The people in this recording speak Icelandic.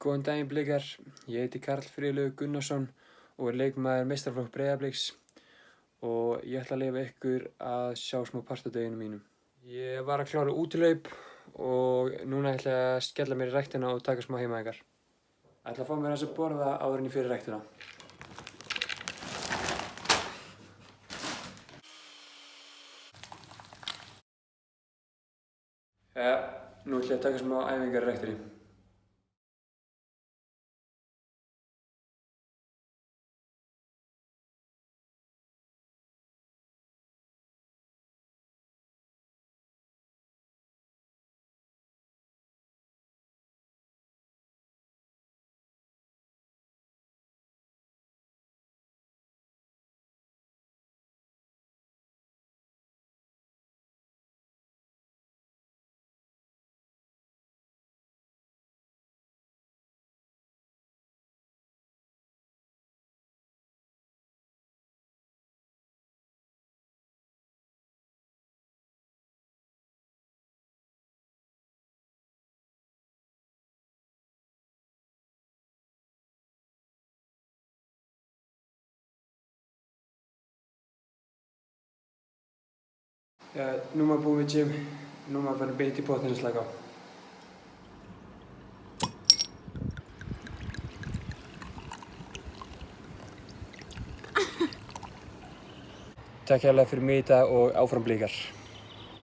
Góðan daginn Blikar, ég heiti Karl Friðlaugur Gunnarsson og er leikmaður meistaraflokks Breiðabliks og ég ætla að leyfa ykkur að sjá smá part af deginum mínum. Ég var að klára útilaup og núna ætla ég að skella mér í ræktina og taka smá heimaæfingar. Ætla að fá mér aðeins að borða áður en ég fer í ræktina. Nú ætla ég að taka smá æfingar í ræktinni. Nú er maður búinn við gym, nú er maður farin beint í pottinn að slaka á. Takk hérlega fyrir mig í dag og áfram Blikar.